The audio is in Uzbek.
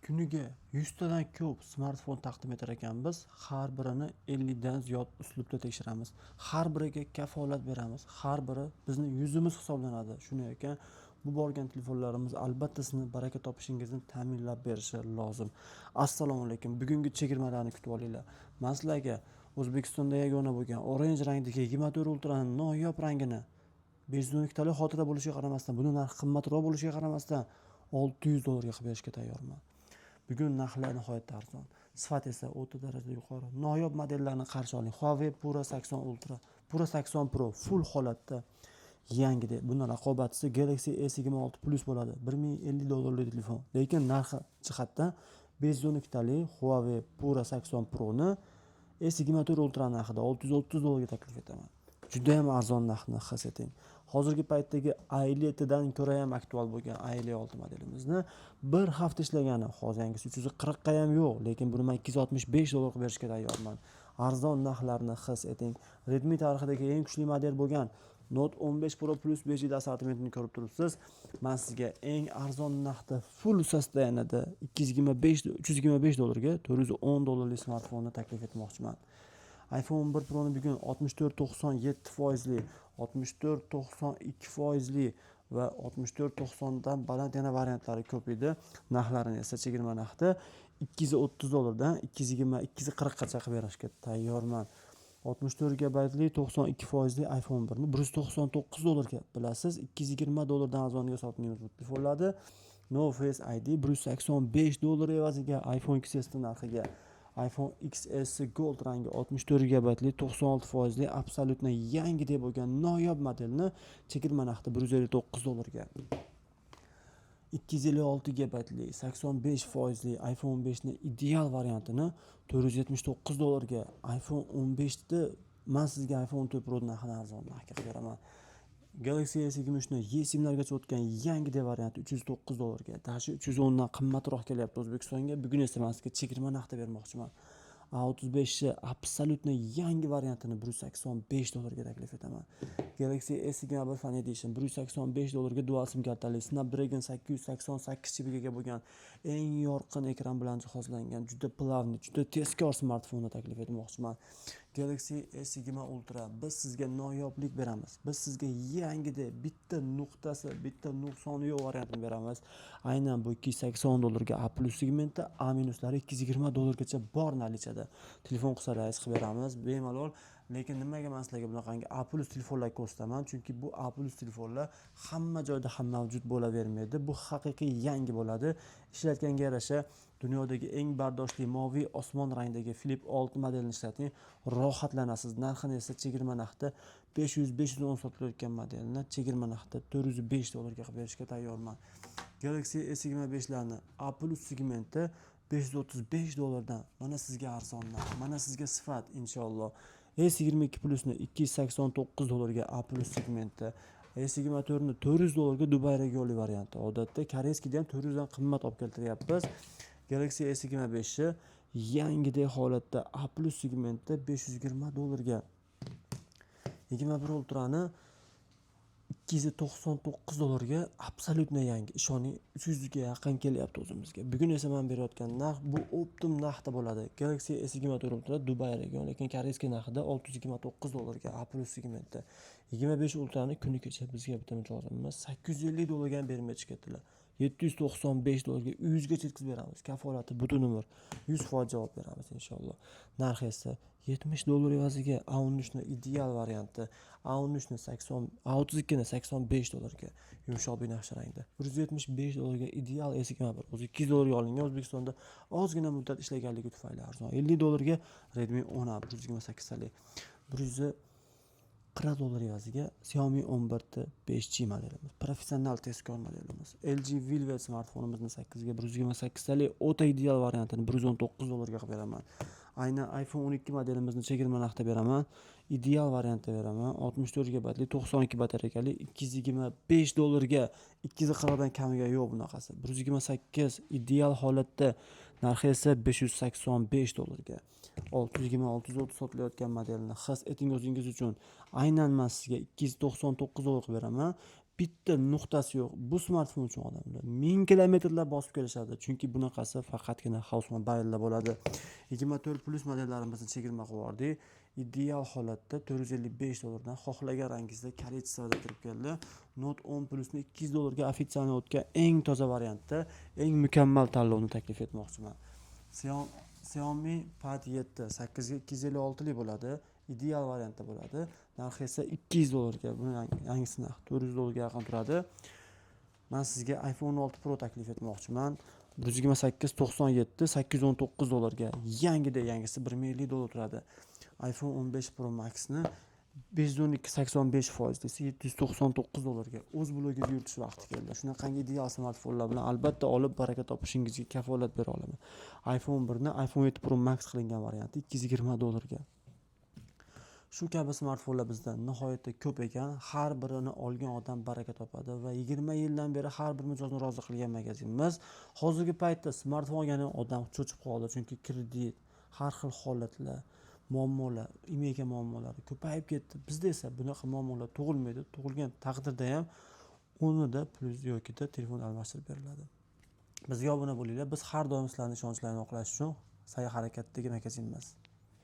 Kuniga 100 tadan ko'p smartfon taqdim etar ekanmiz. Har birini 50 dan ziyod uslubda tekshiramiz. Har biriga kafolat beramiz. Har biri bizning yuzimiz hisoblanadi. Shunday ekan, bu borgan telefonlarimiz albatta sizni baraka topishingizni ta'minlab berishi lozim. Assalomu alaykum. Bugungi chegirmalarni kutib olinglar. Men sizlarga O'zbekistonda yagona bo'lgan orange rangdagi 24 ultraning noyob rangini 512 tali xotira bo'lishiga qaramasdan, buni narxi qimmatroq bo'lishiga qaramasdan $600 qilib berishga tayyorman. Bugun narxlar nihoyatda arzon, sifat esa o'ta darajada yuqori. Noyob modellarni qarshi oling. Huawei Pura 80 Ultra, Pura 80 Pro full holatda yangidek. Bundan raqobatchisi Galaxy S26 Plus bo'ladi. $1050 telefon. Lekin narxi jihatdan 512 tali Huawei Pura 80 Pro ni S24 Ultra narxida $630 taklif etaman. Juda ham arzon narxni his eting. Hozirgi paytdagi i7 dan ko'ra ham aktual bo'lgan i6 modelimizni bir hafta ishlagani, hozirgisi 340 ga ham yo'q, lekin buni men $265 qilib berishga tayyorman. Arzon narxlarni his eting. Redmi tarixidagi eng kuchli model bo'lgan Note 15 Pro Plus 5G assortimentini ko'rib turibsiz. Men sizga eng arzon narxda full sostoyanida $325 ga $410 smartfonni taklif etmoqchiman. iPhone 11 Pro'ni bugun 64.97% 64.92% va 64.90 dan baland yana variantlari ko'p edi. Narxlarini esa chegirma narxda $230 dan 240 gacha qilib berishga tayyorman. 64 GB 92% iPhone 1 ni $199 ga bilasiz, $220 dan arzoniga sotmaymiz bu telefonlarni. No Face ID $185 evaziga iPhone XS narxiga iPhone XS Gold rangi 64 GB 96% absolutno yangi deb bo'lgan noyob modelni chegirma narxida $159 ga. 256 GB 85% iPhone 15 ni ideal variantini $479 ga. iPhone 15 ni men sizga iPhone 14 Pro narxini arzon narxga qilib beraman. Galaxy S23 ni eSIMlargacha o'tgan yangi varianti $309 ga. Dashi 310 dan qimmatroq kelyapti O'zbekistonga. Bugun esa men sizga chegirma narxda bermoqchiman. A35 absolutno yangi variantini $185 ga taklif etaman. Galaxy S21 Fan Edition $185 ga dual sim kartali Snapdragon 888 chipiga bo'lgan eng yorqin ekran bilan jihozlangan juda plavni, juda tezkor smartfonni taklif etmoqchiman. Galaxy S20 Ultra biz sizga noyoblik beramiz. Biz sizga yangida bitta nuqtasi, bitta nuqsoni yo'q variantini beramiz. Aynan bu $280 ga A+ segmentda, A- $220 gacha bor nalichada. Telefon qilsangiz qilib beramiz bemalol. Lekin nimaga men sizlarga bunaqangi A+ telefonlar ko'rsataman? Chunki bu A+ telefonlar hamma joyda ham mavjud bo'lavermaydi. Bu haqiqiy yangi bo'ladi. Ishlatganga yarasha dunyodagi eng bardoshli moviy osmon rangdagi Flip 6 modelini ishlating, rohatlanasiz. Narxini esa chegirma narxda 510 sotilayotgan modelni chegirma narxda $405 ga qilib berishga tayyorman. Galaxy S25 larni A+ segmentda $535 dan mana sizga arzon narx, mana sizga sifat inshaalloh. S22 Plus ni $289 ga A+ segmentda, S24 ni $400 ga Dubai regionli varianti. Odatda koreyskida ham 400 dan qimmat olib keltiryapmiz. Galaxy S25 yangidek holatda A+ segmentda $520 ga. 21 Ultra ni $299 ga absolutno yangi. Ishoning 300 ga yaqin kelyapti o'zimizga. Bugun esa men berayotgan narx bu optim narxda bo'ladi. Galaxy S24 Ultra Dubai region, lekin koreyskiy narxida $629 ga A+ segmentda. 25 Ultra ni kuni kecha bizga bitta mijozimiz $850 ga bermoqchi ketdilar. $795 ga 100 ga yetkazib beramiz. Kafolati butun umr 100% javob beramiz inshaalloh. Narxi esa $70 evaziga A13 ni ideal varianti, A13 ni 80, A32 ni $85 ga yumshoq binafsha rangda. $175 ga ideal S21. O'zi $200 ga olingan, O'zbekistonda ozgina muddat ishlaganligi tufayli arzon. $50 ga Redmi 10A 128 tali. $140 evaziga Xiaomi 11T 5G modelimiz, professional tezkor modelimiz. LG Velvet smartfonimizni 8 ga 128 tali o'ta ideal variantini $119 ga qilib beraman. Aynan iPhone 12 modelimizni chegirma narxda beraman. Ideal variantda beraman. 64 GB 92 batareyali $225 ga, 240 dan kamiga yo'q bunaqasi. 128 ideal holatda, narxi esa $585 ga. 620-630 sotilayotgan modelni his eting o'zingiz uchun. Aynan men sizga $299 qilib beraman. bitta nuqtasi yo'q. Bu smartfon uchun odamlar 1000 kilometrlar bosib kelishadi. Chunki bunaqasi faqatgina House Mobile'da bo'ladi. 24 plus modelllarimizni chegirma qilib yubordik. Ideal holatda $455 xohlagan rangingizda kolleksiyada turib keldi. Note 10 Plusni $200 ofitsialniy o'tgan eng toza variantda eng mukammal tanlovni taklif etmoqchiman. Xiaomi Pad 7 8 ga 256 lik bo'ladi. Ideal variantda bo'ladi. Narxi esa $200. Buni yangisini $400 yaqin turadi. Men sizga iPhone 6 Pro taklif etmoqchiman. 128 97 $819 yangida yangisi $1050 turadi. iPhone 15 Pro Max'ni 512 85% desa $799 o'z blogingizni yuritish vaqti keldi. Shunaqangi ideal smartfonlar bilan albatta olib baraka topishingizga kafolat bera olaman. iPhone 1 ni iPhone 7 Pro Max qilingan varianti $220. Shu kabi smartfonlar bizda nihoyatda ko'p ekan. Har birini olgan odam baraka topadi va 20 yildan beri har bir mijozni rozi qilgan magazinimiz. Hozirgi paytda smartfon olgan odam cho'chib qoldi, chunki kredit, har xil holatlar, muammolar, imega muammolari ko'payib ketdi. Bizda esa bunaqa muammolar tug'ilmaydi. Tug'ilgan taqdirda ham o'rnida plus yoki telefon almashtirib beriladi. Bizga obuna bo'linglar. Biz har doim sizlarning ishonchlarini oqlash uchun sa'y harakatdagi magazinimiz.